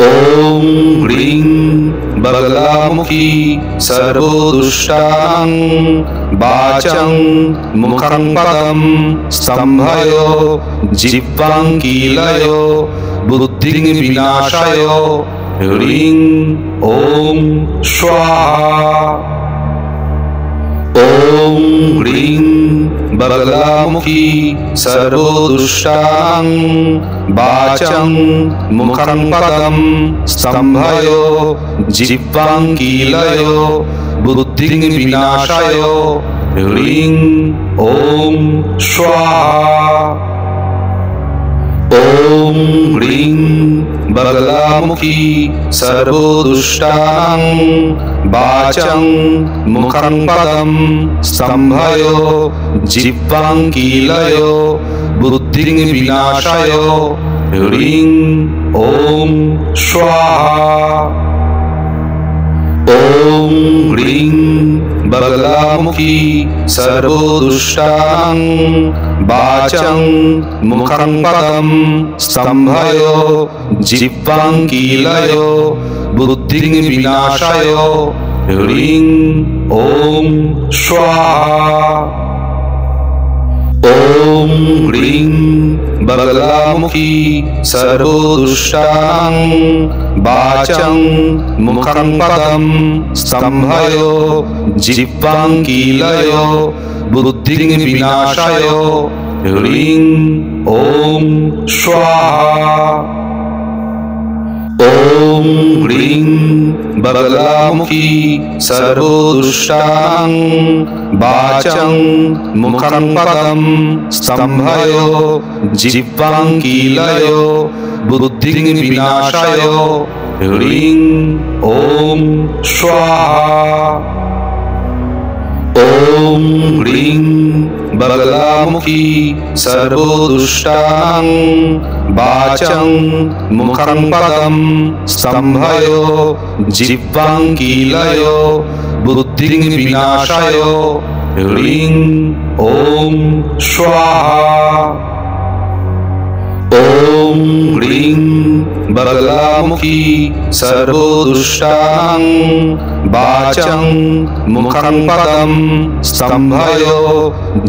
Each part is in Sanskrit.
ॐ ह्रीं बगलामुखी सर्वदुष्टानां वाचं मुखं पदं स्तम्भयो जिह्वाङ्कीलयो बुद्धिं विनाशयो ह्रीं ॐ स्वाहा। ॐ ह्रीं बगलामुखी सर्वदुष्टानां वाचं मुखं पदं स्तम्भयो जिह्वाङ्कीलयो बुद्धिं विनाशयो ह्रीं ॐ स्वाहा। ॐ ह्रीं बगलामुखी सर्वदुष्टानां वाचं मुखं पदं स्तम्भयो जिह्वाङ्कीलयो बुद्धिं विनाशयो ह्रीं ॐ स्वाहा। ॐ ह्रीं बगलामुखी सर्वदुष्टानां वाचं मुखं पदं स्तम्भयो जिह्वाङ्कीलयो बुद्धिं विनाशयो ह्रीं ॐ स्वाहा। ॐ ह्रीं बगलामुखी सर्वदुष्टानां वाचं मुखं पदं स्तम्भयो जिह्वाङ्कीलयो बुद्धिं विनाशयो ह्रीं ॐ स्वाहा। ॐ ह्रीं बगलामुखी सर्वदुष्टानां वाचं मुखं पदं स्तम्भयो जिह्वाङ्कीलयो बुद्धिं विनाशयो ह्रीं ॐ स्वाहा। ॐ ह्रीं बगलामुखी सर्वदुष्टानां वाचं मुखं पदं स्तम्भयो जिह्वाङ्कीलयो बुद्धिं विनाशयो ह्रीं ॐ स्वाहा। ॐ ह्रीं बगलामुखी सर्वदुष्टानां वाचं मुखं पदं स्तम्भयो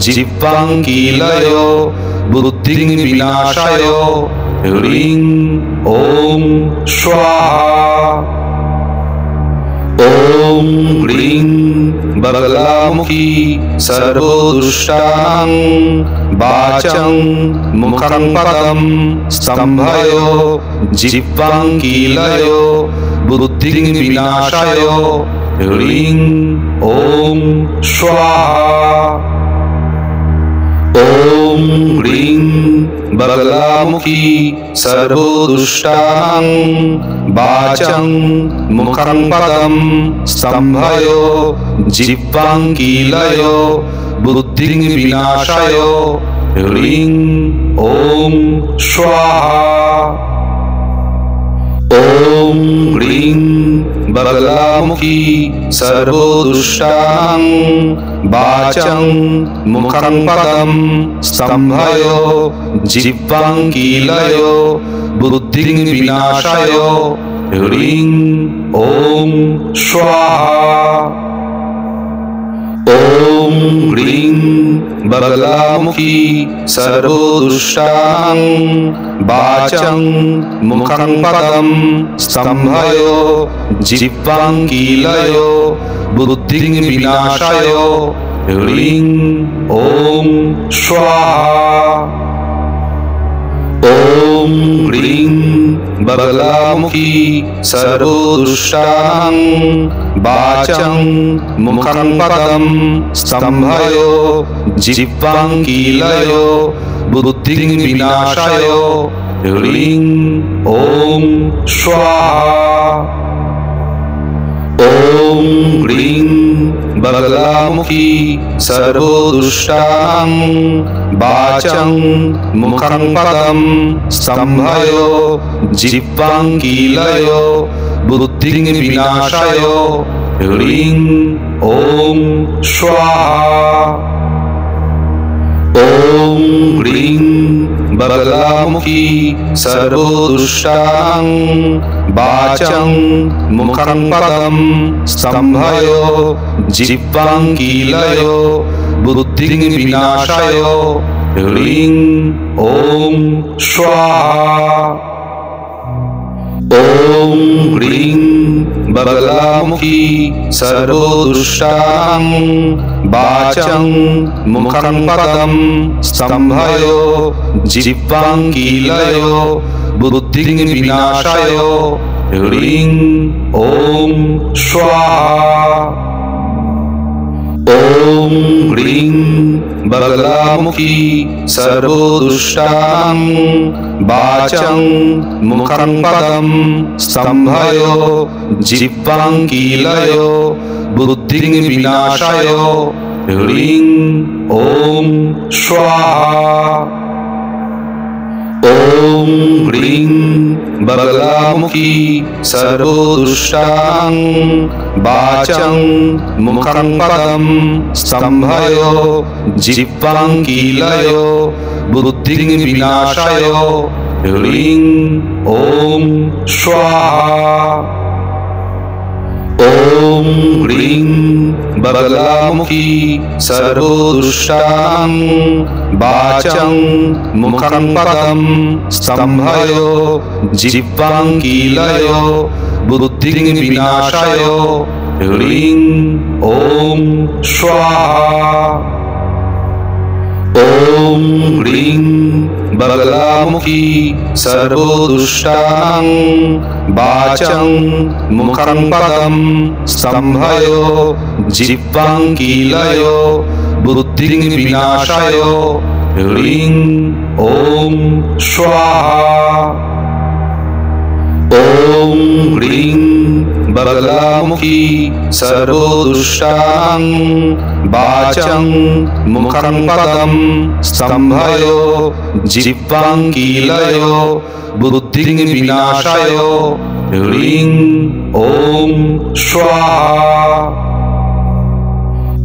जिह्वाङ्कीलयो बुद्धिं विनाशयो ह्रीं ॐ स्वाहा। ॐ ह्रीं बगलामुखी सर्वदुष्टानां वाचं मुखं पदं स्तम्भयो जिह्वाङ्कीलयो बुद्धिं विनाशयो ह्रीं ॐ स्वाहा। ॐ ह्रीं बगलामुखी सर्वदुष्टानां वाचं मुखं पदं स्तम्भयो जिह्वाङ्कीलयो बुद्धिं विनाशयो ह्रीं ॐ स्वाहा। ॐ ह्रीं बगलामुखी सर्वदुष्टानां वाचं मुखं पदं स्तम्भयो जिह्वाङ्कीलयो बुद्धिं विनाशयो ह्रीं ॐ स्वाहा। ॐ ह्रीं बगलामुखी सर्वदुष्टानां वाचं मुखं पदं स्तम्भयो जिह्वाङ्कीलयो बुद्धिं विनाशयो ह्रीं ॐ स्वाहा। ॐ ह्रीं बगलामुखी सर्वदुष्टानां वाचं मुखं पदं स्तम्भयो जिह्वाङ्कीलयो बुद्धिं विनाशयो ह्रीं ॐ स्वाहा। ॐ ह्रीं बगलामुखी सर्वदुष्टानां वाचं मुखं पदं स्तम्भयो जिह्वाङ्कीलयो बुद्धिं विनाशयो ह्रीं ॐ स्वाहा। ॐ ह्रीं बगलामुखी सर्वदुष्टानां वाचं मुखं पदं स्तम्भयो जिह्वां कीलयो बुद्धिं विनाशय ह्रीं ॐ स्वाहा। ॐ ह्रीं बगलामुखी सर्वदुष्टानां वाचं मुखं पदं स्तम्भयो जिह्वां कीलयो बुद्धिं विनाशय ह्रीं ॐ स्वाहा। ॐ ह्रीं बगलामुखी सर्वदुष्टानां वाचं मुखं पदं स्तम्भयो जिह्वां कीलयो बुद्धिं विनाशय ह्रीं ॐ स्वाहा। ॐ ह्रीं बगलामुखी सर्वदुष्टानां वाचं मुखं पदं स्तम्भयो जिह्वां कीलयो बुद्धिं विनाशय ह्रीं ॐ स्वाहा। ॐ ह्रीं बगलामुखी सर्वदुष्टानां वाचं मुखं पदं स्तम्भयो जिह्वां कीलयो बुद्धिं विनाशय ह्रीं ॐ स्वाहा। ॐ ह्रीं बगलामुखी सर्वदुष्टानां वाचं मुखं पदं स्तम्भयो जिह्वां कीलयो बुद्धिं विनाशय ह्रीं ॐ स्वाहा। ॐ ह्रीं बगलामुखी सर्वदुष्टानां वाचं मुखं पदं स्तम्भयो जिह्वां कीलयो बुद्धिं विनाशय ह्रीं ॐ स्वाहा।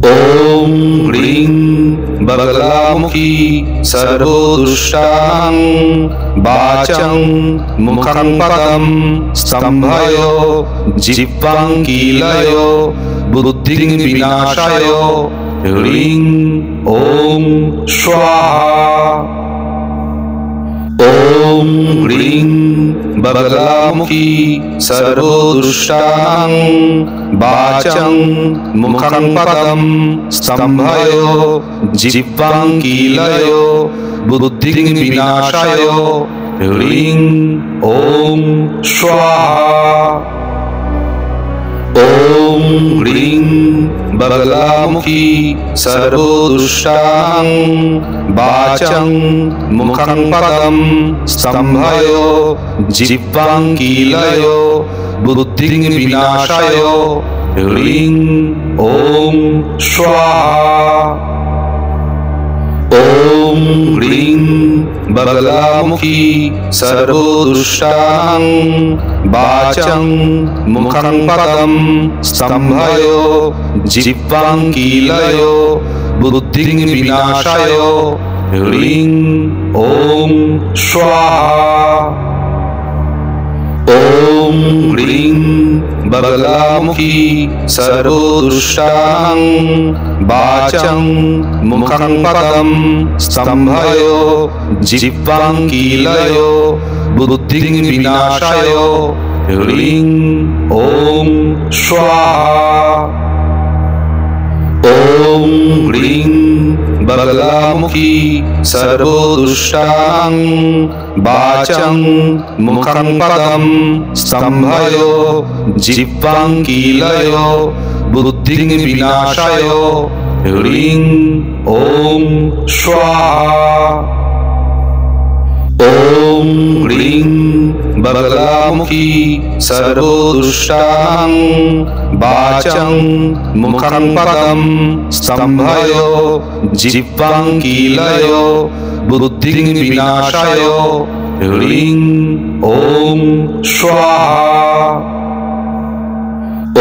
ॐ ह्रीं बगलामुखी सर्वदुष्टानां वाचं मुखं पदं स्तम्भयो जिह्वां कीलयो बुद्धिं विनाशय ह्रीं ॐ स्वाहा। ॐ ह्रीं बगलामुखी सर्वदुष्टानां वाचं मुखं पदं स्तम्भयो जिह्वां कीलयो बुद्धिं विनाशय ह्रीं ॐ स्वाहा। ॐ ह्रीं बगलामुखी सर्वदुष्टानां वाचं मुखं पदं स्तम्भयो जिह्वां कीलयो बुद्धिं विनाशय ह्रीं ॐ स्वाहा। ॐ ह्रीं बगलामुखी सर्वदुष्टानां वाचं मुखं पदं स्तम्भयो जिह्वां कीलयो बुद्धिं विनाशय ह्रीं ॐ स्वाहा। ॐ ह्रीं बगलामुखी सर्वदुष्टानां वाचं मुखं पदं स्तम्भयो जिह्वां कीलयो बुद्धिं विनाशय ह्रीं ॐ स्वाहा। ॐ ह्रीं बगलामुखी सर्वदुष्टानां वाचं मुखं पदं स्तम्भयो जिह्वां कीलयो बुद्धिं विनाशय ह्रीं ॐ स्वाहा। ॐ ह्रीं बगलामुखी सर्वदुष्टानां वाचं मुखं पदं स्तम्भयो जिह्वां कीलयो बुद्धिं विनाशय ह्रीं ॐ स्वाहा। ॐ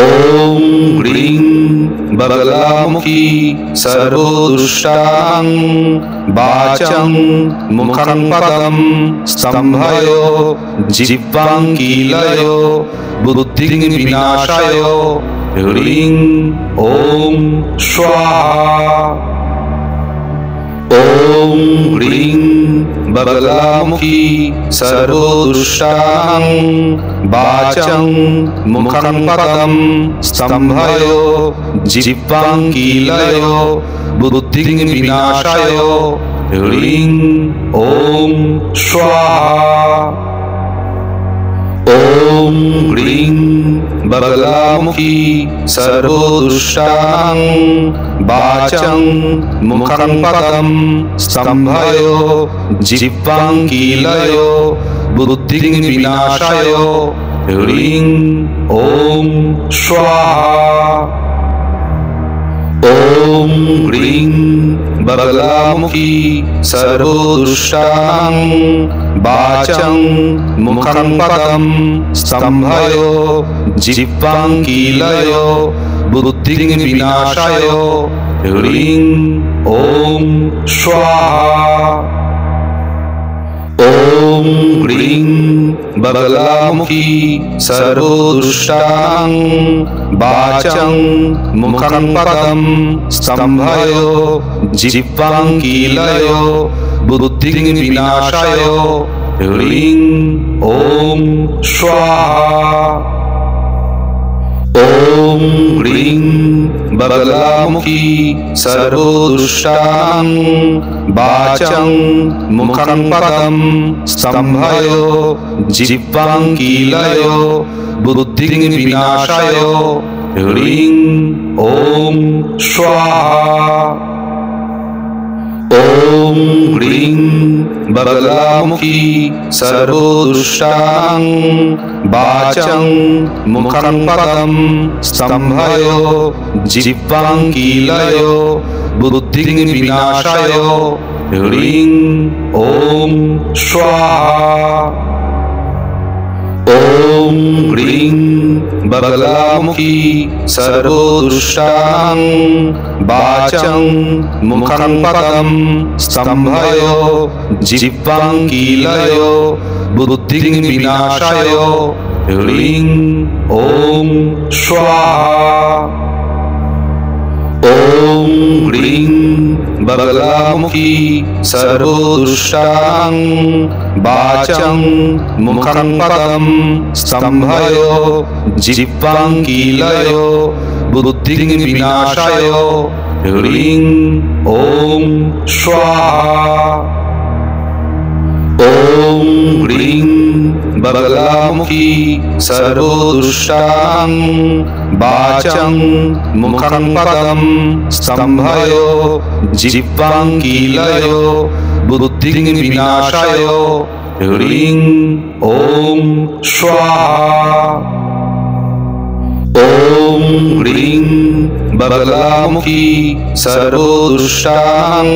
ह्रीं बगलामुखी सर्वदुष्टानां वाचं मुखं पदं स्तम्भयो जिह्वाङ्कीलयो बुद्धिं विनाशाय ह्रीं ॐ स्वाहा। ॐ ह्रीं बगलामुखी सर्वदुष्टानां वाचं मुखं पदं स्तम्भयो जिह्वाङ्कीलयो बुद्धिं विनाशाय ह्रीं ॐ स्वाहा। ॐ ह्रीं बगलामुखी सर्वदुष्टानां वाचं मुखं पदं स्तम्भयो जिह्वाङ्कीलयो बुद्धिं विनाशाय ह्रीं ॐ स्वाहा। ॐ ह्रीं बगलामुखी सर्वदुष्टानां वाचं मुखं पदं स्तम्भयो जिह्वाङ्कीलयो बुद्धिं विनाशाय ह्रीं ॐ स्वाहा। ॐ ह्रीं बगलामुखी सर्वदुष्टानां वाचं मुखं पदं स्तम्भयो जिह्वाङ्कीलयो बुद्धिं विनाशाय ह्रीं ॐ स्वाहा। ॐ ह्रीं बगलामुखी सर्वदुष्टानां वाचं मुखं पदं स्तम्भयो जिह्वाङ्कीलयो बुद्धिं विनाशाय ह्रीं ॐ स्वाहा। ॐ ह्रीं बगलामुखी सर्वदुष्टानां वाचं मुखं पदं स्तम्भयो जिह्वाङ्कीलयो बुद्धिं विनाशाय ह्रीं ॐ स्वाहा। ॐ ह्रीं बगलामुखी सर्वदुष्टानां वाचं मुखं पदं स्तम्भयो जिह्वाङ्कीलयो बुद्धिं विनाशाय ह्रीं ॐ स्वाहा। ॐ ह्रीं बगलामुखी सर्वदुष्टानां वाचं मुखं पदं स्तम्भयो जिह्वाङ्कीलयो बुद्धिं विनाशाय ह्रीं ॐ स्वाहा। ॐ ह्रीं बगलामुखी सर्वदुष्टानां वाचं मुखं पदं स्तम्भयो जिह्वाङ्कीलयो बुद्धिं विनाशाय ह्रीं ॐ स्वाहा। ॐ ह्रीं बगलामुखी सर्वदुष्टानां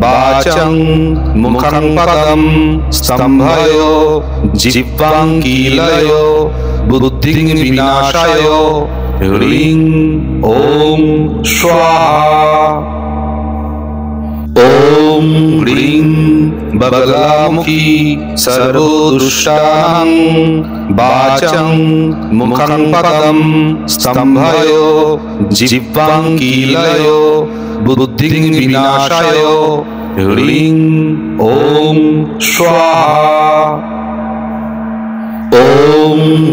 वाचं मुखं पदं स्तम्भयो जिह्वाङ्कीलयो बुद्धिं विनाशाय ह्रीं ॐ स्वाहा। ॐ ह्रीं बगलामुखी सर्वदुष्टानां वाचं मुखं पदं स्तम्भयो जिह्वाङ्कीलयो बुद्धिं विनाशाय ह्रीं ॐ स्वाहा। ॐ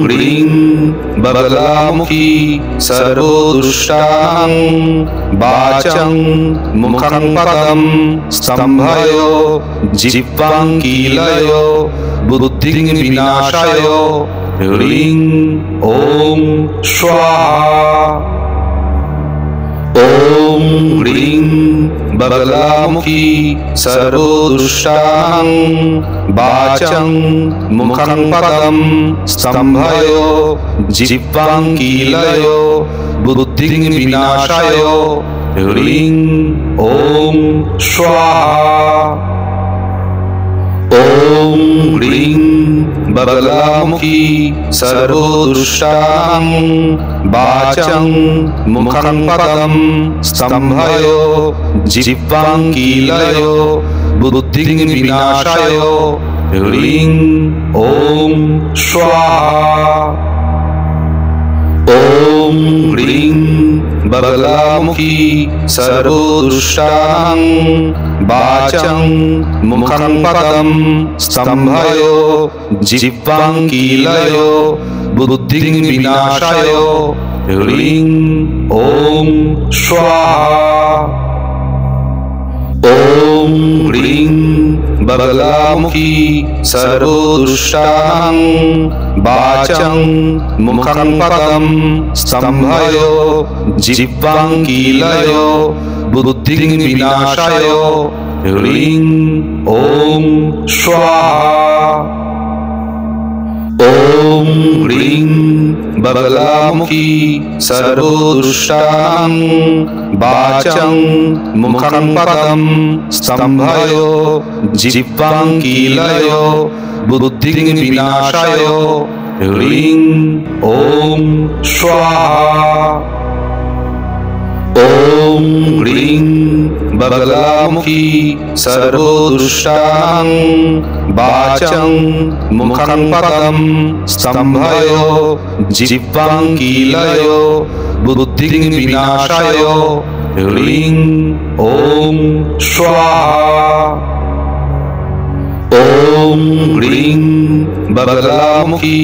ह्रीं बगलामुखी सर्वदुष्टानां वाचं मुखं पदं स्तम्भयो जिह्वाङ्कीलयो बुद्धिं विनाशाय ह्रीं ॐ स्वाहा। ॐ ह्रीं बगलामुखी सर्वदुष्टानां वाचं मुखं पदं स्तम्भयो जिह्वाङ्कीलयो बुद्धिं विनाशाय ह्रीं ॐ स्वाहा। ॐ ह्रीं बगलामुखी सर्वदुष्टां वाचं मुखं पदं स्तम्भयो जिह्वां कीलयो बुद्धिं विनाशाय ह्रीं ॐ स्वाहा। ॐ ह्रीं बगलामुखी सर्वदुष्टां वाचं मुखं पदं स्तम्भयो जिह्वां कीलयो बुद्धिं विनाशाय ह्रीं ॐ स्वाहा। ॐ ह्रीं बगलामुखी सर्वदुष्टां वाचं मुखं पदं स्तम्भयो जिह्वां कीलयो बुद्धिं विनाशाय ह्रीं ॐ स्वाहा। ॐ ह्रीं बगलामुखी सर्वदुष्टां वाचं मुखं पदं स्तम्भयो जिह्वां कीलयो बुद्धिं विनाशाय ह्रीं ॐ स्वाहा। ॐ ह्रीं बगलामुखी सर्वदुष्टां वाचं मुखं पदं स्तम्भयो जिह्वां कीलयो बुद्धिं विनाशाय ह्रीं ॐ स्वाहा। ॐ ह्रीं बगलामुखी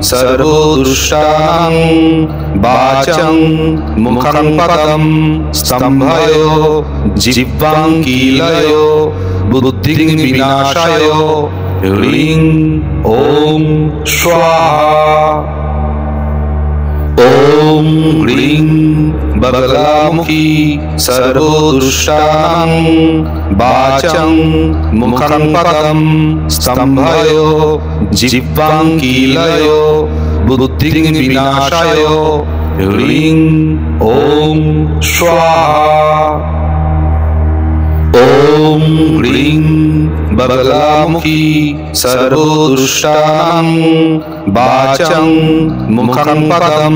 सर्वदुष्टां वाचं मुखं पदं स्तम्भयो जिह्वां कीलयो बुद्धिं विनाशाय ह्रीं ॐ स्वाहा। ॐ ह्रीं बगलामुखी सर्वदुष्टां वाचं मुखं पदं स्तम्भयो जिह्वां कीलयो बुद्धिं विनाशाय ह्रीं ॐ स्वाहा। ॐ ह्रीं बगलामुखी सर्वदुष्टां वाचं मुखं पदं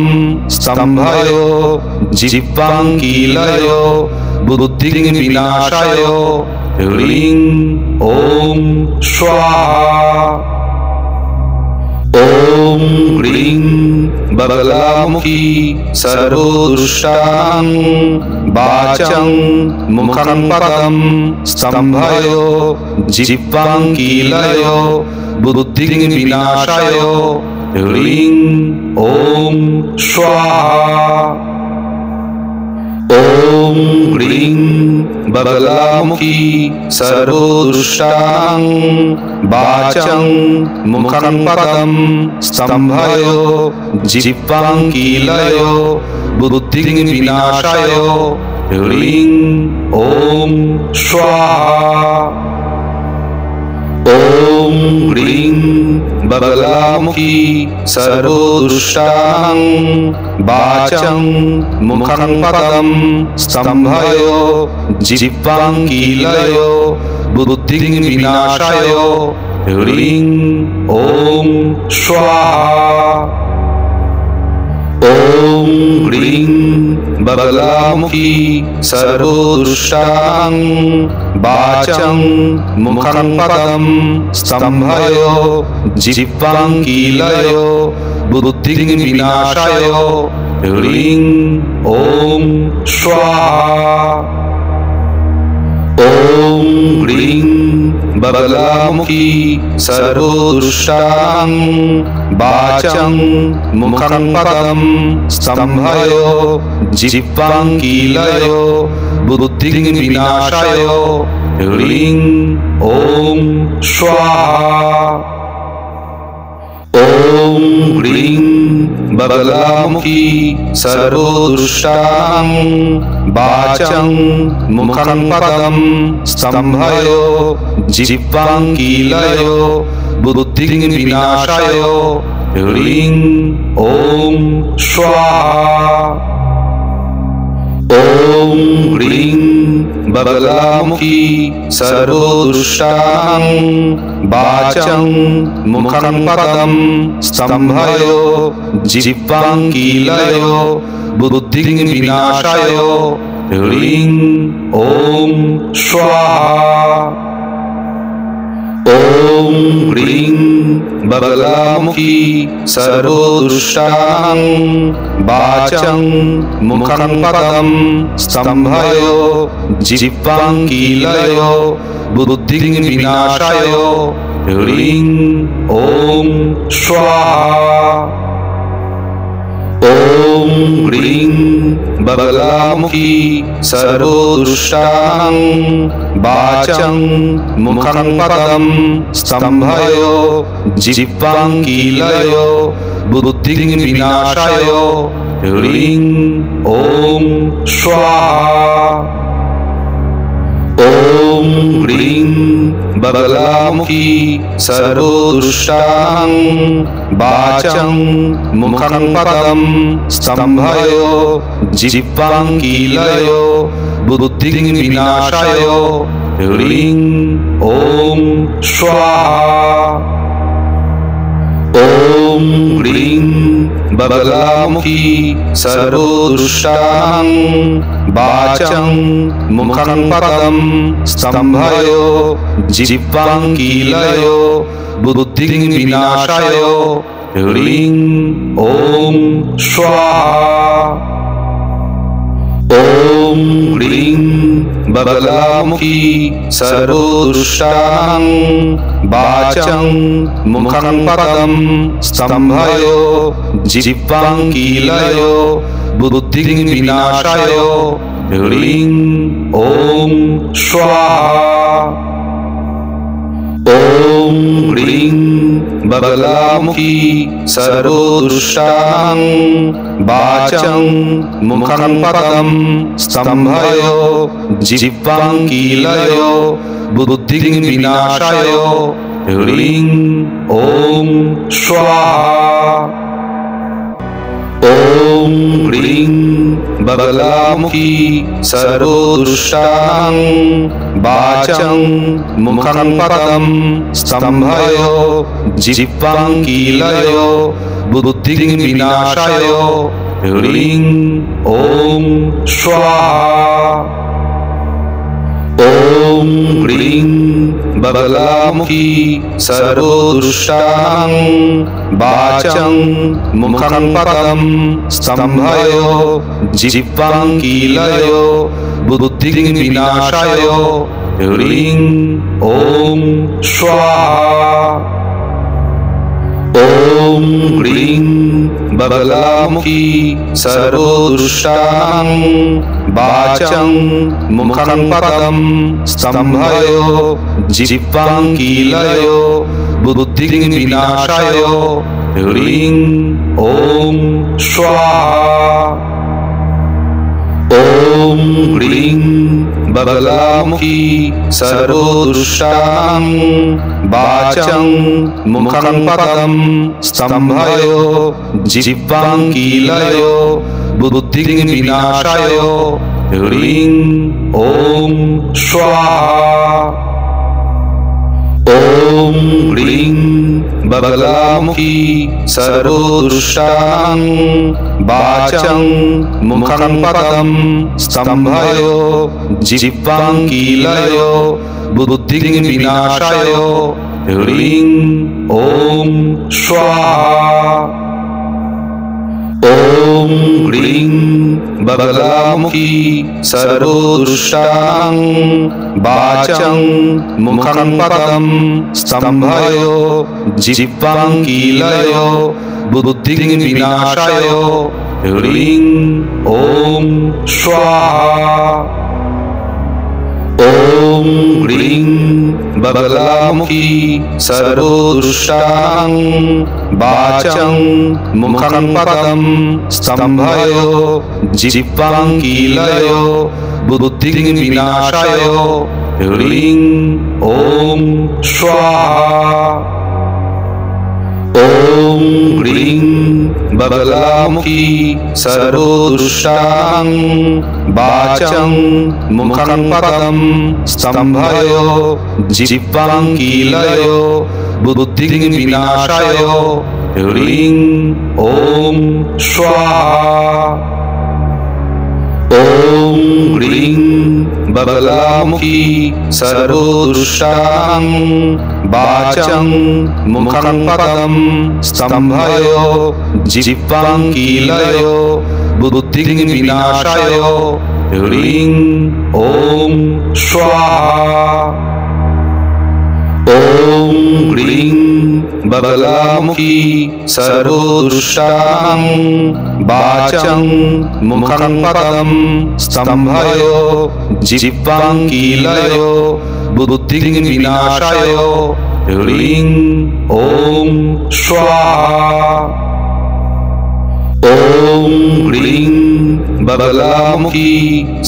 स्तम्भयो जिह्वां कीलयो बुद्धिं विनाशाय ह्रीं ॐ स्वाहा। ॐ ह्रीं बगलामुखी सर्वदुष्टां वाचं मुखं पदं स्तम्भयो जिह्वां कीलयो बुद्धिं विनाशाय ह्रीं ॐ स्वाहा। ॐ ह्रीं बगलामुखी सर्वदुष्टां वाचं मुखं पदं स्तम्भयो जिह्वां कीलयो बुद्धिं विनाशाय ह्रीं ॐ स्वाहा। ॐ ह्रीं बगलामुखी सर्वदुष्टां वाचं मुखं पदं स्तम्भयो जिह्वां कीलयो बुद्धिं विनाशाय ह्रीं ॐ स्वाहा। ॐ ह्रीं बगलामुखी सर्वदुष्टां वाचं मुखं पदं स्तम्भयो जिह्वां कीलयो बुद्धिं विनाशाय ह्रीं ॐ स्वाहा। ॐ ह्रीं बगलामुखी सर्वदुष्टां वाचं मुखं पदं स्तम्भयो जिह्वां कीलयो बुद्धिं विनाशाय ह्रीं ॐ स्वाहा। ॐ ह्रीं बगलामुखी सर्वदुष्टां वाचं मुखं पदं स्तम्भयो जिह्वां कीलयो बुद्धिं विनाशाय ह्रीं ॐ स्वाहा। ॐ ह्रीं बगलामुखी सर्वदुष्टानां वाचं मुखं पदं स्तम्भयो जिह्वाङ्कीलयो बुद्धिं विनाशाय ह्रीं ॐ स्वाहा। ॐ ह्रीं बगलामुखी सर्वदुष्टानां वाचं मुखं पदं स्तम्भयो जिह्वाङ्कीलयो बुद्धिं विनाशाय ह्रीं ॐ स्वाहा। ॐ ह्रीं बगलामुखी सर्वदुष्टानां वाचं मुखं पदं स्तम्भयो जिह्वाङ्कीलयो बुद्धिं विनाशाय ह्रीं ॐ स्वाहा। ॐ ह्रीं बगलामुखी सर्वदुष्टानां वाचं मुखं पदं स्तम्भयो जिह्वाङ्कीलयो बुद्धिं विनाशाय ह्रीं ॐ स्वाहा। ॐ ह्रीं बगलामुखी सर्वदुष्टानां वाचं मुखं पदं स्तम्भयो जिह्वाङ्कीलयो बुद्धिं विनाशाय ह्रीं ॐ स्वाहा। ॐ ह्रीं बगलामुखी सर्वदुष्टानां वाचं मुखं पदं स्तम्भयो जिह्वाङ्कीलयो बुद्धिं विनाशाय ह्रीं ॐ स्वाहा। ॐ ह्रीं बगलामुखी सर्वदुष्टानां वाचं मुखं पदं स्तम्भयो जिह्वाङ्कीलयो बुद्धिं विनाशाय ह्रीं ॐ स्वाहा। ॐ ह्रीं बगलामुखी सर्वदुष्टानां वाचं मुखं पदं स्तम्भयो जिह्वाङ्कीलयो बुद्धिं विनाशाय ह्रीं ॐ स्वाहा। ॐ ह्रीं बगलामुखी सर्वदुष्टानां वाचं मुखं पदं स्तम्भयो जिह्वाङ्कीलयो बुद्धिं विनाशाय ह्रीं ॐ स्वाहा। ॐ ह्रीं बगलामुखी सर्वदुष्टानां वाचं मुखं पदं स्तम्भयो जिह्वाङ्कीलयो बुद्धिं विनाशाय ह्रीं ॐ स्वाहा। ॐ ह्रीं बगलामुखी सर्वदुष्टानां वाचं मुखं पदं स्तम्भयो जिह्वाङ्कीलयो बुद्धिं विनाशाय ह्रीं ॐ स्वाहा। ॐ ह्रीं बगलामुखी सर्वदुष्टानां वाचं मुखं पदं स्तम्भयो जिह्वाङ्कीलयो बुद्धिं विनाशाय ह्रीं ॐ स्वाहा। ॐ ह्रीं बगलामुखी सर्वदुष्टानां वाचं मुखं पदं स्तम्भयो जिह्वाङ्कीलयो बुद्धिं विनाशाय ह्रीं ॐ स्वाहा। ॐ ह्रीं बगलामुखी सर्वदुष्टानां वाचं मुखं पदं स्तम्भयो जिह्वाङ्कीलयो बुद्धिं विनाशाय ह्रीं ॐ स्वाहा। ॐ ह्रीं बगलामुखी सर्वदुष्टानां वाचं मुखं पदं स्तम्भयो जिह्वां कीलयो बुद्धिं विनाशाय ह्रीं ॐ स्वाहा। ॐ ह्रीं बगलामुखी सर्वदुष्टानां वाचं मुखं पदं स्तम्भयो जिह्वां कीलयो बुद्धिं विनाशाय ह्रीं ॐ स्वाहा। ॐ ह्रीं बगलामुखी सर्वदुष्टानां वाचं मुखं पदं स्तम्भयो जिह्वां कीलयो बुद्धिं विनाशाय ह्रीं ॐ स्वाहा। ॐ ह्रीं बगलामुखी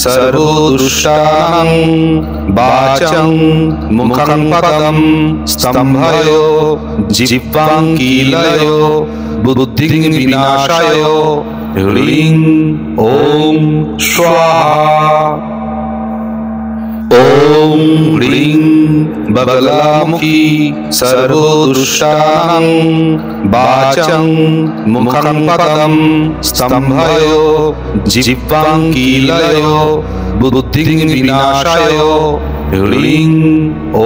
सर्वदुष्टानां वाचं मुखं पदं स्तम्भयो जिह्वां कीलयो बुद्धिं विनाशाय ह्रीं ॐ स्वाहा। ॐ ह्रीं बगलामुखी सर्वदुष्टानां वाचं मुखं पदं स्तम्भयो जिह्वां कीलयो बुद्धिं विनाशाय ह्रीं ॐ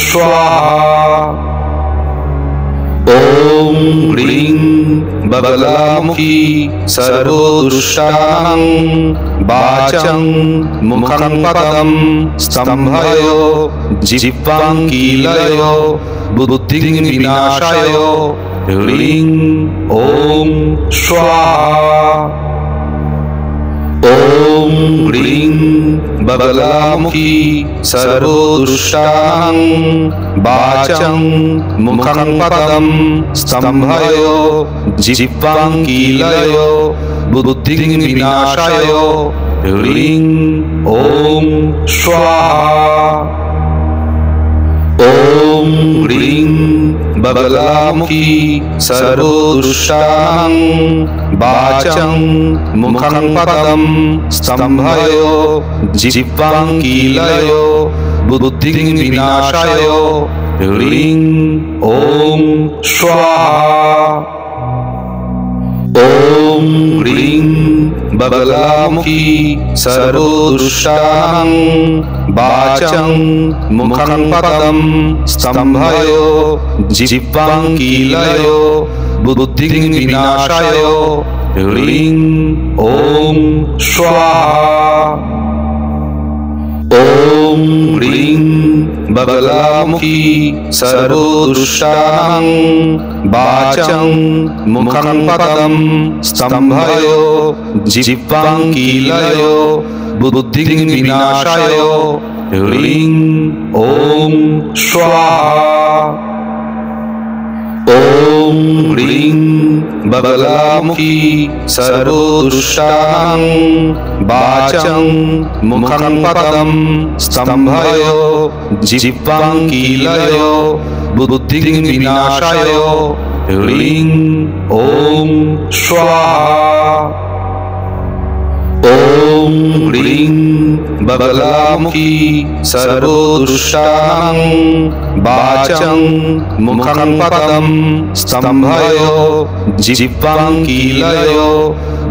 स्वाहा। ॐ ह्रीं बगलामुखी सर्वदुष्टानां वाचं मुखं पदं स्तम्भयो जिह्वां कीलयो बुद्धिं विनाशाय ह्रीं ॐ स्वाहा। ॐ ह्रीं बगलामुखी सर्वदुष्टानां वाचं मुखं पदं स्तम्भयो जिह्वां कीलयो बुद्धिं विनाशाय ह्रीं ॐ स्वाहा। ॐ ह्रीं बगलामुखी सर्वदुष्टानां वाचं मुखं पदं स्तम्भयो जिह्वां कीलयो बुद्धिं विनाशाय ह्रीं ॐ स्वाहा। ॐ ह्रीं बगलामुखी सर्वदुष्टानां वाचं मुखं पदं स्तम्भयो जिह्वां कीलयो बुद्धिं विनाशाय ह्रीं ॐ स्वाहा। ॐ ह्रीं बगलामुखी सर्वदुष्टानां वाचं मुखं पदं स्तम्भयो जिह्वां कीलयो बुद्धिं विनाशाय ह्रीं ॐ स्वाहा। ॐ ह्रीं बगलामुखी सर्वदुष्टानां वाचं मुखं पदं स्तम्भयो जिह्वां कीलयो बुद्धिं विनाशाय ह्रीं ॐ स्वाहा। ॐ ह्रीं बगलामुखी सर्वदुष्टानां वाचं मुखं पदं स्तम्भयो जिह्वां कीलयो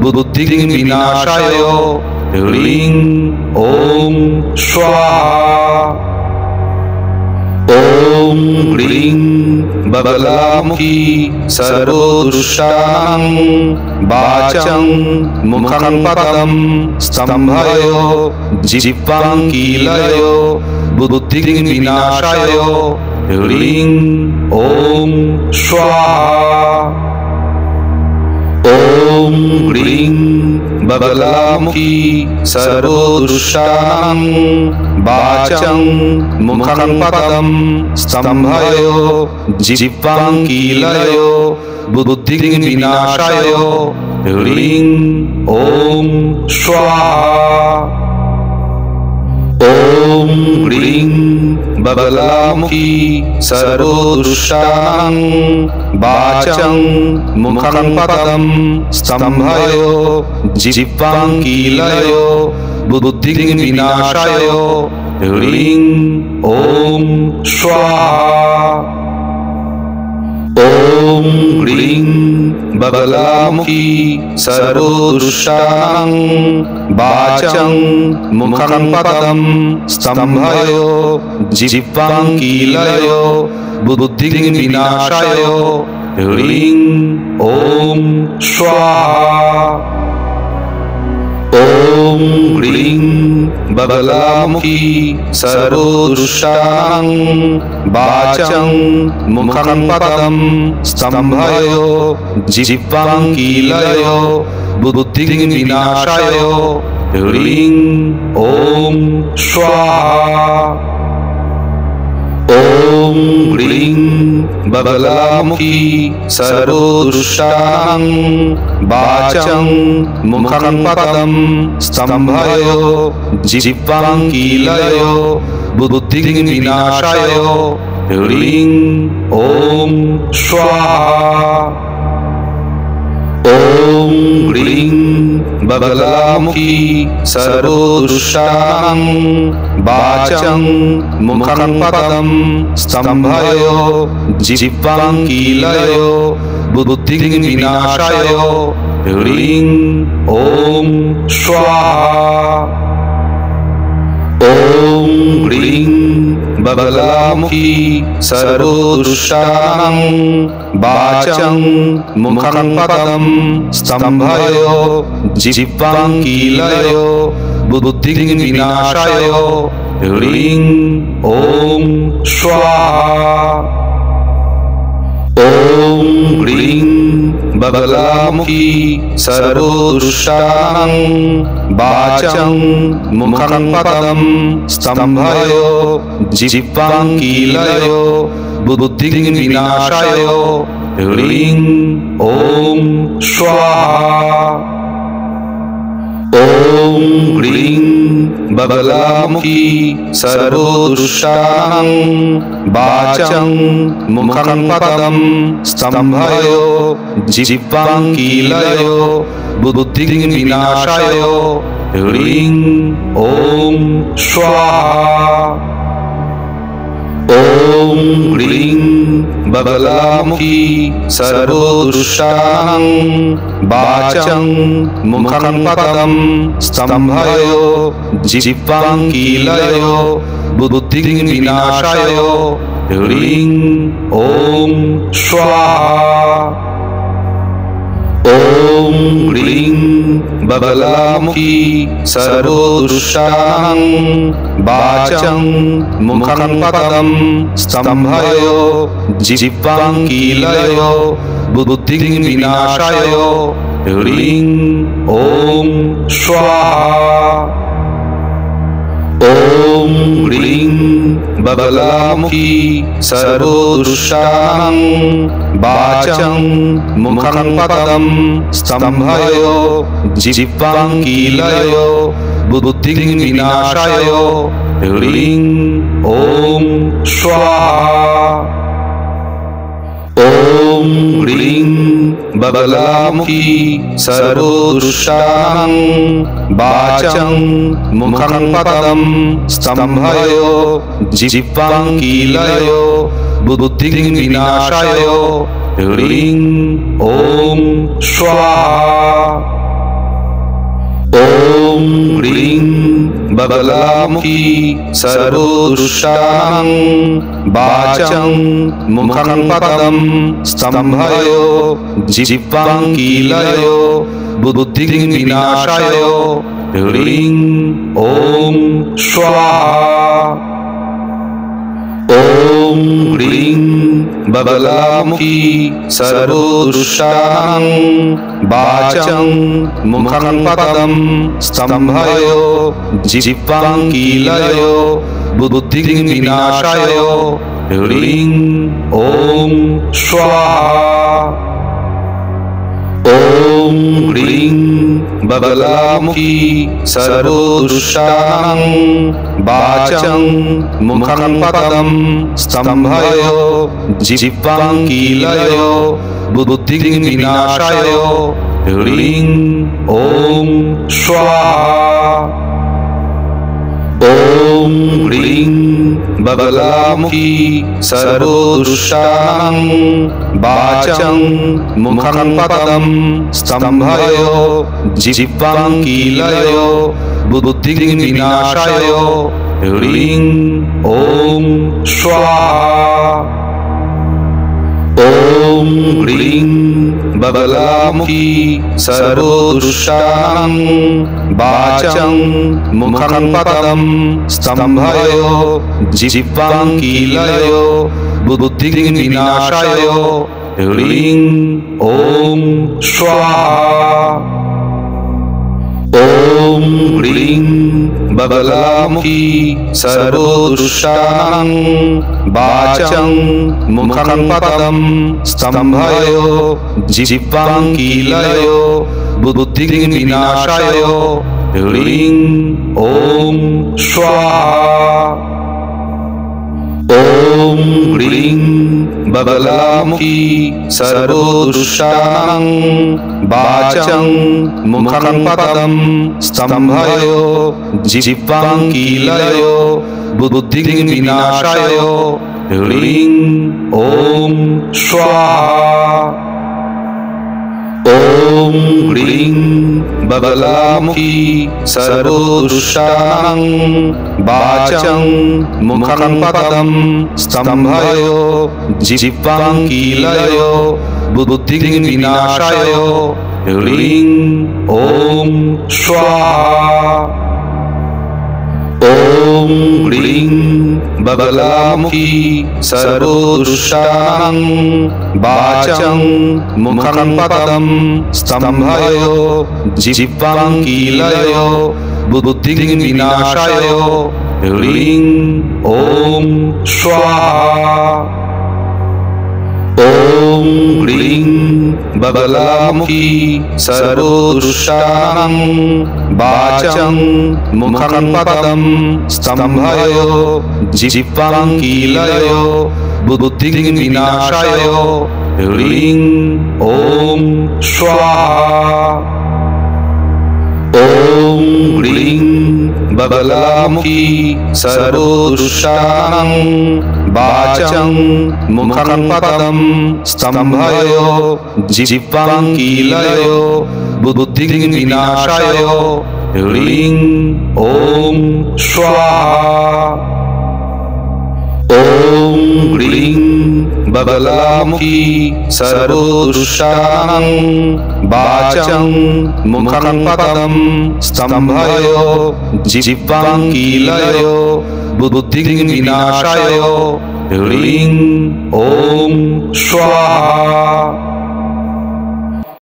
बुद्धिं विनाशाय ह्रीं ॐ स्वाहा। ॐ ह्रीं बगलामुखी सर्वदुष्टानां वाचं मुखं पदं स्तम्भयो जिह्वां कीलयो बुद्धिं विनाशाय ह्रीं ॐ स्वाहा। ॐ ह्रीं बगलामुखी सर्वदुष्टानां वाचं मुखं पदं स्तम्भयो जिह्वां कीलयो बुद्धिं विनाशाय ह्रीं ॐ स्वाहा। ॐ ह्रीं बबलामुखी सर्वदुष्टानां वाचं मुखं पदं स्तम्भयो जिह्वां कीलयो बुद्धिं विनाशयो ह्रीं ॐ स्वाहा। ॐ ह्रीं बबलामुखी सर्वदुष्टानां वाचं मुखं पदं स्तम्भयो जिह्वां कीलयो बुद्धिं विनाशयो ह्रीं ॐ स्वाहा। ॐ ह्रीं बबलामुखी सर्वदुष्टानां वाचं मुखं पदं स्तम्भयो जिह्वां कीलयो बुद्धिं विनाशयो ह्रीं ॐ स्वाहा। ॐ ह्रीं बबलामुखी सर्वदुष्टानां वाचं मुखं पदं स्तम्भयो जिह्वां कीलयो बुद्धिं विनाशयो ह्रीं ॐ स्वाहा। ॐ ह्रीं बबलामुखी सर्वदुष्टानां वाचं मुखं पदं स्तम्भयो जिह्वां कीलयो बुद्धिं विनाशयो ह्रीं ॐ स्वाहा। ॐ ह्रीं बबलामुखी सर्वदुष्टानां वाचं मुखं पदं स्तम्भयो जिह्वां कीलयो बुद्धिं विनाशयो ह्रीं ॐ स्वाहा। ॐ ह्रीं बबलामुखी सर्वदुष्टानां वाचं मुखं पदं स्तम्भयो जिह्वां कीलयो बुद्धिं विनाशयो ह्रीं ॐ स्वाहा। ॐ ह्रीं बबलामुखी सर्वदुष्टानां वाचं मुखं पदं स्तम्भयो जिह्वां कीलयो बुद्धिं विनाशयो ह्रीं ॐ स्वाहा। ॐ ह्रीं बबलामुखी सर्वदुष्टानां वाचं मुखं पदं स्तम्भयो जिह्वां कीलयो बुद्धिं विनाशयो ह्रीं ॐ स्वाहा। ॐ ह्रीं बबलामुखी सर्वदुष्टानां वाचं मुखं पदं स्तम्भयो जिह्वां कीलयो बुद्धिं विनाशयो ह्रीं ॐ स्वाहा। ॐ ह्रीं बबलामुखी सर्वदुष्टानां वाचं मुखं पदं स्तम्भयो जिह्वां कीलयो बुद्धिं विनाशयो ह्रीं ॐ स्वाहा। ॐ ह्रीं बबलामुखी सर्वदुष्टानां वाचं मुखं पदं स्तम्भयो जिह्वां कीलयो बुद्धिं विनाशयो ह्रीं ॐ स्वाहा। ॐ ह्रीं बबलामुखी सर्वदुष्टानां वाचं मुखं पदं स्तम्भयो जिह्वां कीलयो बुद्धिं विनाशयो ह्रीं ॐ स्वाहा। ॐ ह्रीं बबलामुखी सर्वदुष्टानां वाचं मुखं पदं स्तम्भयो जिह्वां कीलयो बुद्धिं विनाशयो ह्रीं ॐ स्वाहा। ॐ ॐ ह्रीं बगलामुखी सर्वदुष्टानां वाचं मुखं पदं स्तम्भयो जिह्वां कीलयो बुद्धिं विनाशाय ह्रीं ॐ स्वाहा। ॐ ह्रीं बगलामुखी सर्वदुष्टानां वाचं मुखं पदं स्तम्भयो जिह्वां कीलयो बुद्धिं विनाशाय ह्रीं ॐ स्वाहा। ॐ ह्रीं बगलामुखी सर्वदुष्टानां वाचं मुखं पदं स्तम्भयो जिह्वां कीलयो बुद्धिं विनाशाय ह्रीं ॐ स्वाहा। ॐ ह्रीं बगलामुखी सर्वदुष्टानां वाचं मुखं पदं स्तम्भयो जिह्वां कीलयो बुद्धिं विनाशाय ह्रीं ॐ स्वाहा। ॐ ह्रीं बगलामुखी सर्वदुष्टानां वाचं मुखं पदं स्तम्भयो जिह्वां कीलयो बुद्धिं विनाशाय ह्रीं ॐ स्वाहा। ॐ ह्रीं बगलामुखी सर्वदुष्टानां वाचं मुखं पदं स्तम्भयो जिह्वां कीलयो बुद्धिं विनाशाय ह्रीं ॐ स्वाहा। ॐ ह्रीं बगलामुखी सर्वदुष्टानां वाचं मुखं पदं स्तम्भयो जिह्वां कीलयो बुद्धिं विनाशाय ह्रीं ॐ स्वाहा। ॐ ह्रीं बगलामुखी सर्वदुष्टानां वाचं मुखं पदं स्तम्भयो जिह्वां कीलयो बुद्धिं विनाशाय ह्रीं ॐ स्वाहा। ॐ ह्रीं बगलामुखी सर्वदुष्टानां वाचं मुखं पदं स्तम्भयो जिह्वां कीलयो बुद्धिं विनाशाय ह्रीं ॐ स्वाहा। ॐ ह्रीं बगलामुखी सर्वदुष्टानां वाचं मुखं पदं स्तम्भयो जिह्वां कीलयो बुद्धिं विनाशाय ह्रीं ॐ स्वाहा।